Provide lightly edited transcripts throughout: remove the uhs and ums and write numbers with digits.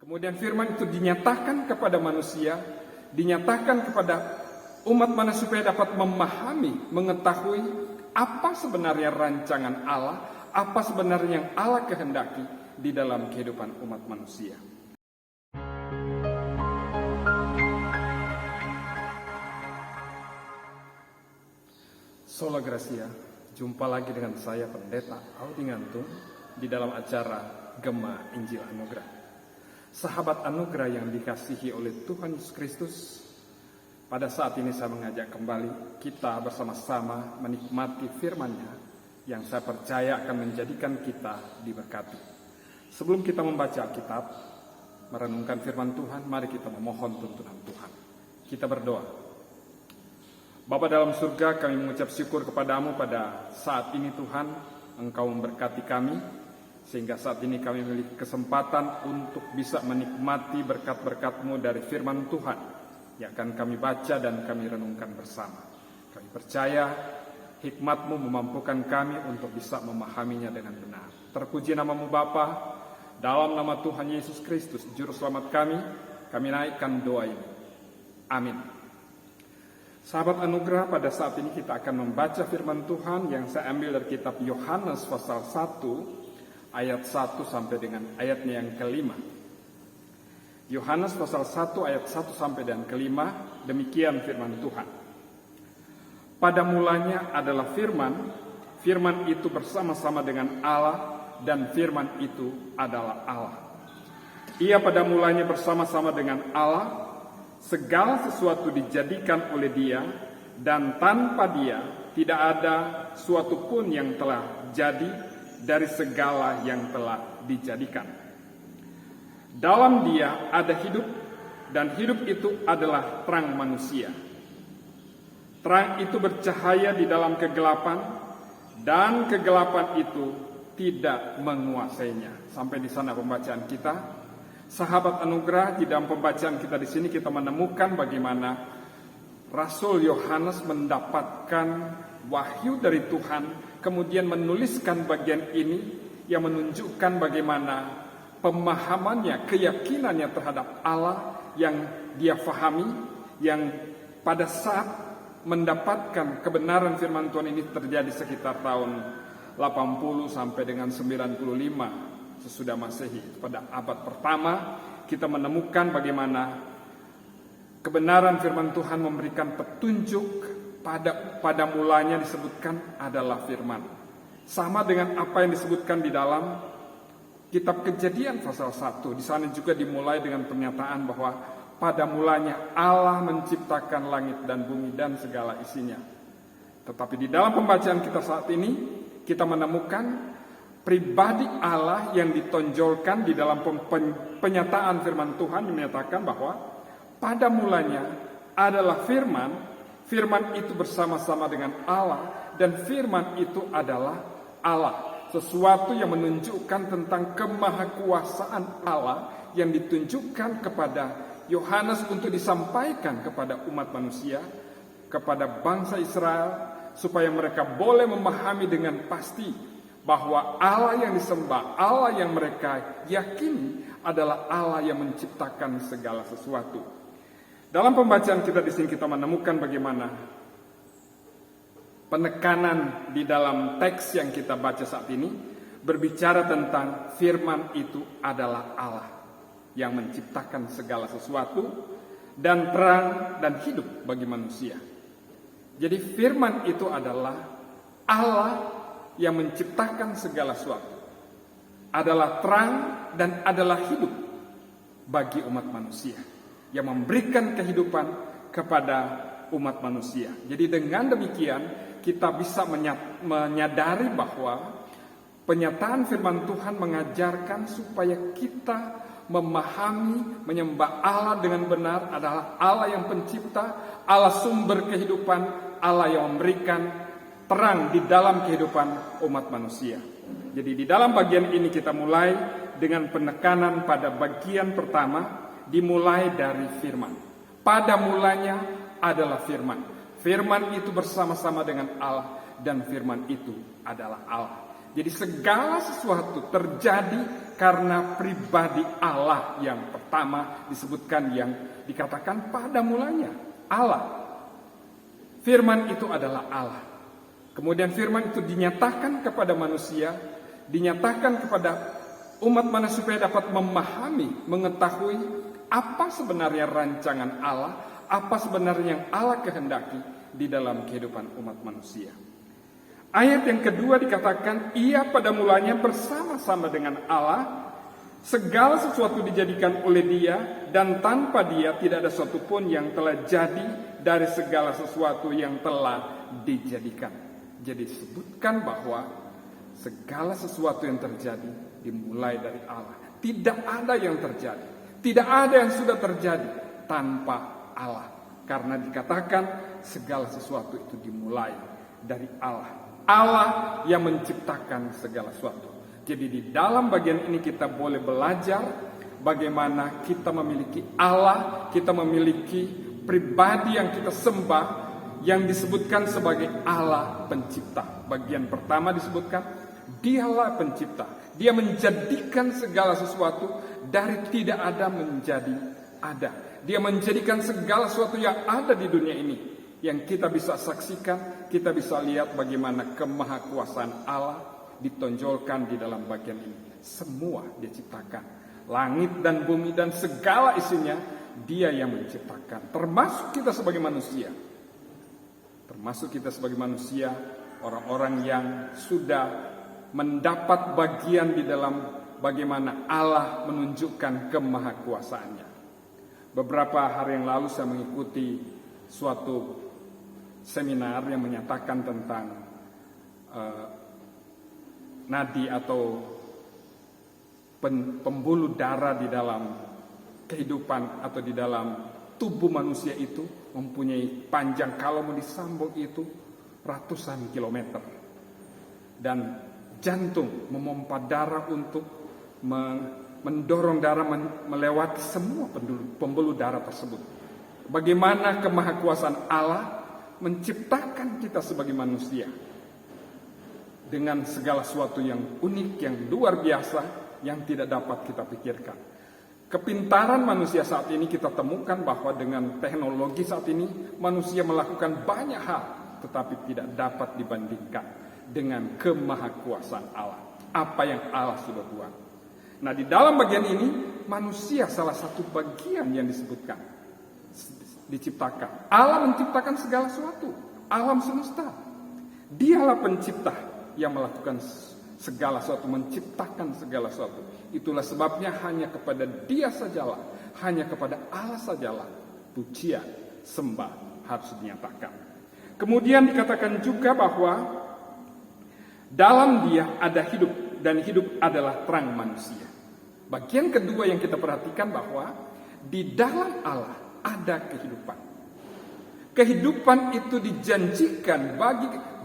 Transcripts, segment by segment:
Kemudian firman itu dinyatakan kepada manusia, dinyatakan kepada umat manusia supaya dapat memahami, mengetahui apa sebenarnya rancangan Allah, apa sebenarnya yang Allah kehendaki di dalam kehidupan umat manusia. Sola Gracia, jumpa lagi dengan saya Pendeta Audi Ngantung di dalam acara Gema Injil Anugerah. Sahabat anugerah yang dikasihi oleh Tuhan Yesus Kristus, pada saat ini saya mengajak kembali kita bersama-sama menikmati firman-Nya yang saya percaya akan menjadikan kita diberkati. Sebelum kita membaca Alkitab, merenungkan firman Tuhan, mari kita memohon tuntunan Tuhan. Kita berdoa. Bapa dalam surga, kami mengucap syukur kepadamu pada saat ini Tuhan, Engkau memberkati kami, sehingga saat ini kami memiliki kesempatan untuk bisa menikmati berkat-berkat-Mu dari firman Tuhan yang akan kami baca dan kami renungkan bersama. Kami percaya hikmat-Mu memampukan kami untuk bisa memahaminya dengan benar. Terpuji nama-Mu Bapa, dalam nama Tuhan Yesus Kristus, Juru Selamat kami naikkan doa ini. Amin. Sahabat anugerah, pada saat ini kita akan membaca firman Tuhan yang saya ambil dari kitab Yohanes pasal 1 ayat 1 sampai dengan ayatnya yang kelima. Yohanes pasal 1 ayat 1 sampai dengan kelima, demikian firman Tuhan. Pada mulanya adalah firman, firman itu bersama-sama dengan Allah, dan firman itu adalah Allah. Ia pada mulanya bersama-sama dengan Allah, segala sesuatu dijadikan oleh Dia, dan tanpa Dia tidak ada suatu pun yang telah jadi dari segala yang telah dijadikan. Dalam Dia ada hidup, dan hidup itu adalah terang manusia. Terang itu bercahaya di dalam kegelapan, dan kegelapan itu tidak menguasainya. Sampai di sana pembacaan kita. Sahabat anugerah, di dalam pembacaan kita di sini kita menemukan bagaimana Rasul Yohanes mendapatkan wahyu dari Tuhan, kemudian menuliskan bagian ini yang menunjukkan bagaimana pemahamannya, keyakinannya terhadap Allah yang dia fahami, yang pada saat mendapatkan kebenaran firman Tuhan ini terjadi sekitar tahun 80 sampai dengan 95 sesudah Masehi. Pada abad pertama kita menemukan bagaimana kebenaran firman Tuhan memberikan petunjuk. Pada mulanya disebutkan adalah firman. Sama dengan apa yang disebutkan di dalam kitab Kejadian pasal 1. Di sana juga dimulai dengan pernyataan bahwa pada mulanya Allah menciptakan langit dan bumi dan segala isinya. Tetapi di dalam pembacaan kita saat ini, kita menemukan pribadi Allah yang ditonjolkan di dalam penyataan firman Tuhan, yang menyatakan bahwa pada mulanya adalah firman. Firman itu bersama-sama dengan Allah, dan firman itu adalah Allah. Sesuatu yang menunjukkan tentang kemahakuasaan Allah yang ditunjukkan kepada Yohanes untuk disampaikan kepada umat manusia, kepada bangsa Israel, supaya mereka boleh memahami dengan pasti bahwa Allah yang disembah, Allah yang mereka yakini adalah Allah yang menciptakan segala sesuatu. Dalam pembacaan kita di sini kita menemukan bagaimana penekanan di dalam teks yang kita baca saat ini berbicara tentang firman itu adalah Allah yang menciptakan segala sesuatu dan terang dan hidup bagi manusia. Jadi firman itu adalah Allah yang menciptakan segala sesuatu, adalah terang dan adalah hidup bagi umat manusia, yang memberikan kehidupan kepada umat manusia. Jadi dengan demikian kita bisa menyadari bahwa penyataan firman Tuhan mengajarkan supaya kita memahami, menyembah Allah dengan benar adalah Allah yang pencipta, Allah sumber kehidupan, Allah yang memberikan terang di dalam kehidupan umat manusia. Jadi di dalam bagian ini kita mulai dengan penekanan pada bagian pertama, dimulai dari firman. Pada mulanya adalah firman. Firman itu bersama-sama dengan Allah, dan firman itu adalah Allah. Jadi segala sesuatu terjadi karena pribadi Allah yang pertama disebutkan, yang dikatakan pada mulanya Allah. Firman itu adalah Allah. Kemudian firman itu dinyatakan kepada manusia, dinyatakan kepada umat manusia supaya dapat memahami, mengetahui apa sebenarnya rancangan Allah, apa sebenarnya yang Allah kehendaki di dalam kehidupan umat manusia. Ayat yang kedua dikatakan, ia pada mulanya bersama-sama dengan Allah, segala sesuatu dijadikan oleh Dia, dan tanpa Dia tidak ada sesuatu pun yang telah jadi dari segala sesuatu yang telah dijadikan. Jadi disebutkan bahwa segala sesuatu yang terjadi dimulai dari Allah. Tidak ada yang terjadi, tidak ada yang sudah terjadi tanpa Allah. Karena dikatakan segala sesuatu itu dimulai dari Allah. Allah yang menciptakan segala sesuatu. Jadi di dalam bagian ini kita boleh belajar bagaimana kita memiliki Allah, kita memiliki pribadi yang kita sembah, yang disebutkan sebagai Allah pencipta. Bagian pertama disebutkan, Dialah pencipta. Dia menjadikan segala sesuatu dari tidak ada menjadi ada. Dia menjadikan segala sesuatu yang ada di dunia ini, yang kita bisa saksikan, kita bisa lihat bagaimana kemahakuasaan Allah ditonjolkan di dalam bagian ini. Semua Dia ciptakan. Langit dan bumi dan segala isinya Dia yang menciptakan. Termasuk kita sebagai manusia. Termasuk kita sebagai manusia, orang-orang yang sudah mendapat bagian di dalam bagaimana Allah menunjukkan kemahakuasaannya. Beberapa hari yang lalu saya mengikuti suatu seminar yang menyatakan tentang nadi atau pembuluh darah di dalam kehidupan atau di dalam tubuh manusia itu mempunyai panjang, kalau mau disambung itu ratusan kilometer. Dan jantung memompa darah untuk mendorong darah melewati semua pembuluh darah tersebut. Bagaimana kemahakuasaan Allah menciptakan kita sebagai manusia dengan segala sesuatu yang unik, yang luar biasa, yang tidak dapat kita pikirkan. Kepintaran manusia saat ini kita temukan bahwa dengan teknologi saat ini manusia melakukan banyak hal, tetapi tidak dapat dibandingkan dengan kemahakuasaan Allah. Apa yang Allah sudah buat. Nah, di dalam bagian ini manusia salah satu bagian yang disebutkan, diciptakan. Allah menciptakan segala sesuatu, alam semesta. Dialah pencipta yang melakukan segala sesuatu, menciptakan segala sesuatu. Itulah sebabnya hanya kepada Dia sajalah, hanya kepada Allah sajalah pujian, sembah harus dinyatakan. Kemudian dikatakan juga bahwa dalam Dia ada hidup, dan hidup adalah terang manusia. Bagian kedua yang kita perhatikan bahwa di dalam Allah ada kehidupan. Kehidupan itu dijanjikan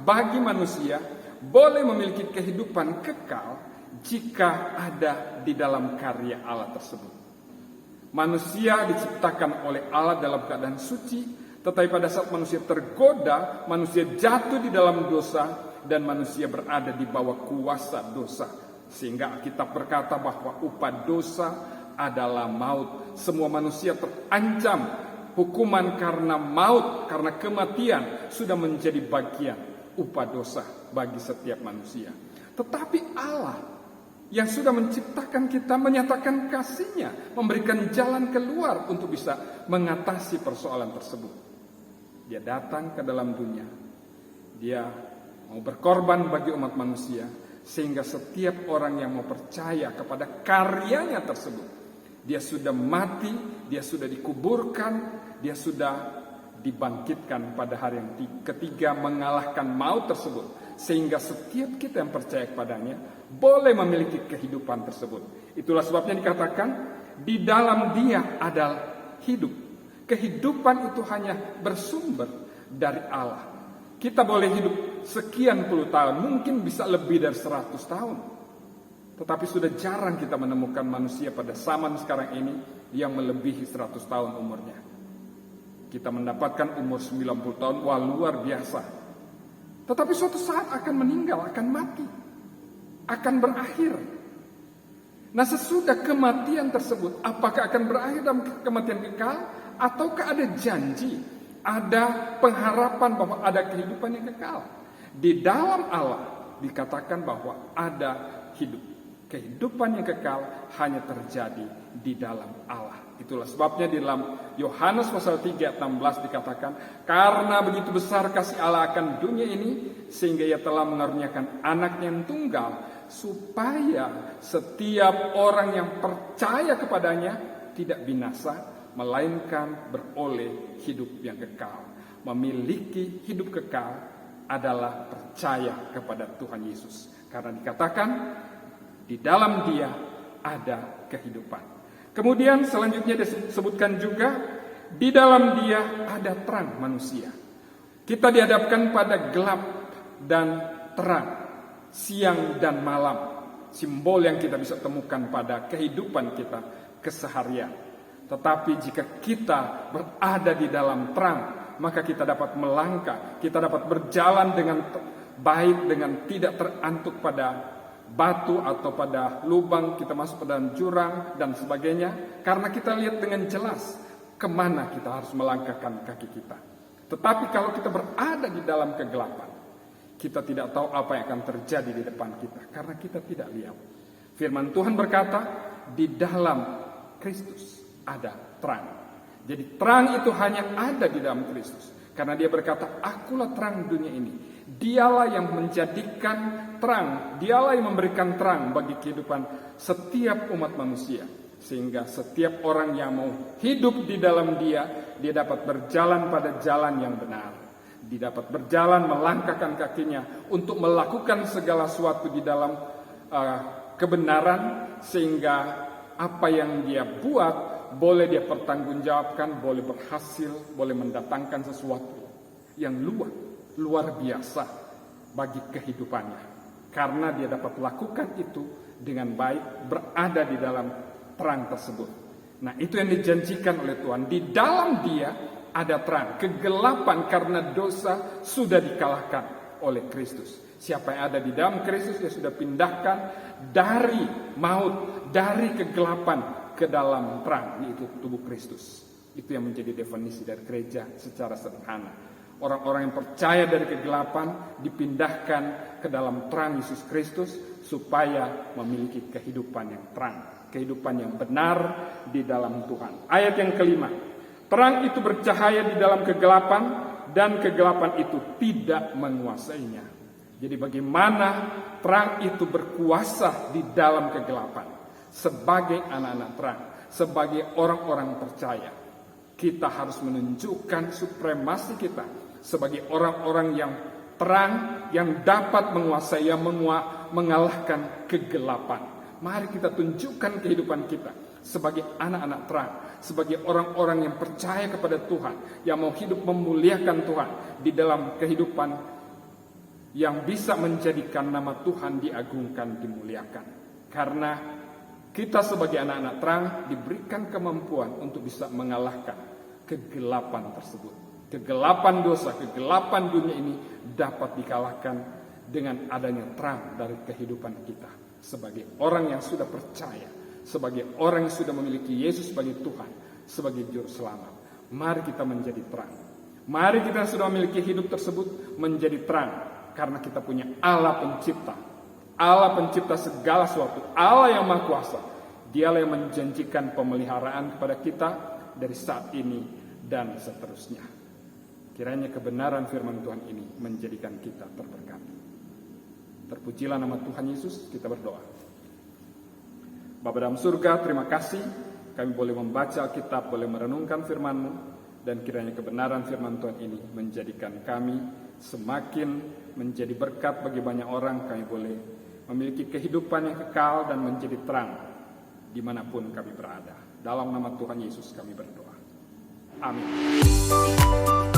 bagi manusia, boleh memiliki kehidupan kekal jika ada di dalam karya Allah tersebut. Manusia diciptakan oleh Allah dalam keadaan suci, tetapi pada saat manusia tergoda, manusia jatuh di dalam dosa, dan manusia berada di bawah kuasa dosa. Sehingga Alkitab berkata bahwa upah dosa adalah maut. Semua manusia terancam hukuman karena maut, karena kematian sudah menjadi bagian upah dosa bagi setiap manusia. Tetapi Allah yang sudah menciptakan kita menyatakan kasih-Nya, memberikan jalan keluar untuk bisa mengatasi persoalan tersebut. Dia datang ke dalam dunia. Dia mau berkorban bagi umat manusia, sehingga setiap orang yang mau percaya kepada karyanya tersebut, dia sudah mati, dia sudah dikuburkan, dia sudah dibangkitkan pada hari yang ketiga, mengalahkan maut tersebut, sehingga setiap kita yang percaya kepadanya boleh memiliki kehidupan tersebut. Itulah sebabnya dikatakan di dalam Dia ada hidup. Kehidupan itu hanya bersumber dari Allah. Kita boleh hidup sekian puluh tahun, mungkin bisa lebih dari 100 tahun. Tetapi sudah jarang kita menemukan manusia pada zaman sekarang ini yang melebihi 100 tahun umurnya. Kita mendapatkan umur 90 tahun, wah luar biasa. Tetapi suatu saat akan meninggal, akan mati. akan berakhir. Nah, sesudah kematian tersebut, apakah akan berakhir dalam kematian kekal, ataukah ada janji, ada pengharapan bahwa ada kehidupan yang kekal? Di dalam Allah dikatakan bahwa ada hidup. Kehidupan yang kekal hanya terjadi di dalam Allah. Itulah sebabnya di dalam Yohanes pasal 3 ayat 16 dikatakan, karena begitu besar kasih Allah akan dunia ini, sehingga ia telah mengaruniakan anaknya yang tunggal, supaya setiap orang yang percaya kepadanya tidak binasa, melainkan beroleh hidup yang kekal. Memiliki hidup kekal adalah percaya kepada Tuhan Yesus. Karena dikatakan, di dalam Dia ada kehidupan. Kemudian selanjutnya disebutkan juga, di dalam Dia ada terang manusia. Kita dihadapkan pada gelap dan terang, siang dan malam, simbol yang kita bisa temukan pada kehidupan kita keseharian. Tetapi jika kita berada di dalam terang, maka kita dapat melangkah, kita dapat berjalan dengan baik, dengan tidak terantuk pada batu atau pada lubang, kita masuk ke dalam jurang dan sebagainya, karena kita lihat dengan jelas kemana kita harus melangkahkan kaki kita. Tetapi kalau kita berada di dalam kegelapan, kita tidak tahu apa yang akan terjadi di depan kita, karena kita tidak lihat. Firman Tuhan berkata, di dalam Kristus ada terang. Jadi terang itu hanya ada di dalam Kristus, karena Dia berkata, akulah terang dunia ini. Dialah yang menjadikan terang, Dialah yang memberikan terang bagi kehidupan setiap umat manusia, sehingga setiap orang yang mau hidup di dalam Dia dapat berjalan pada jalan yang benar. Dia dapat berjalan melangkahkan kakinya untuk melakukan segala sesuatu di dalam kebenaran, sehingga apa yang dia buat boleh dia pertanggungjawabkan, boleh berhasil, boleh mendatangkan sesuatu yang luar biasa bagi kehidupannya, karena dia dapat lakukan itu dengan baik, berada di dalam terang tersebut. Nah, itu yang dijanjikan oleh Tuhan. Di dalam Dia ada terang, kegelapan karena dosa sudah dikalahkan oleh Kristus. Siapa yang ada di dalam Kristus, dia sudah pindahkan dari maut, dari kegelapan ke dalam terang, yaitu tubuh Kristus. Itu yang menjadi definisi dari gereja secara sederhana. Orang-orang yang percaya dari kegelapan dipindahkan ke dalam terang Yesus Kristus, supaya memiliki kehidupan yang terang, kehidupan yang benar di dalam Tuhan. Ayat yang kelima, terang itu bercahaya di dalam kegelapan, dan kegelapan itu tidak menguasainya. Jadi bagaimana terang itu berkuasa di dalam kegelapan? Sebagai anak-anak terang, sebagai orang-orang percaya, kita harus menunjukkan supremasi kita sebagai orang-orang yang terang, yang dapat menguasai, yang mengalahkan kegelapan. Mari kita tunjukkan kehidupan kita sebagai anak-anak terang, sebagai orang-orang yang percaya kepada Tuhan, yang mau hidup memuliakan Tuhan di dalam kehidupan yang bisa menjadikan nama Tuhan diagungkan, dimuliakan. Karena kita sebagai anak-anak terang diberikan kemampuan untuk bisa mengalahkan kegelapan tersebut. Kegelapan dosa, kegelapan dunia ini dapat dikalahkan dengan adanya terang dari kehidupan kita. Sebagai orang yang sudah percaya, sebagai orang yang sudah memiliki Yesus sebagai Tuhan, sebagai Juru Selamat, mari kita menjadi terang. Mari kita sudah memiliki hidup tersebut menjadi terang, karena kita punya Allah pencipta. Allah pencipta segala sesuatu, Allah yang Maha Kuasa. Dialah yang menjanjikan pemeliharaan kepada kita dari saat ini dan seterusnya. Kiranya kebenaran firman Tuhan ini menjadikan kita terberkati. Terpujilah nama Tuhan Yesus, kita berdoa. Bapa dalam surga, terima kasih kami boleh membaca Alkitab, boleh merenungkan firman-Mu, dan kiranya kebenaran firman Tuhan ini menjadikan kami semakin menjadi berkat bagi banyak orang. Kami boleh memiliki kehidupan yang kekal dan menjadi terang dimanapun kami berada. Dalam nama Tuhan Yesus kami berdoa. Amin.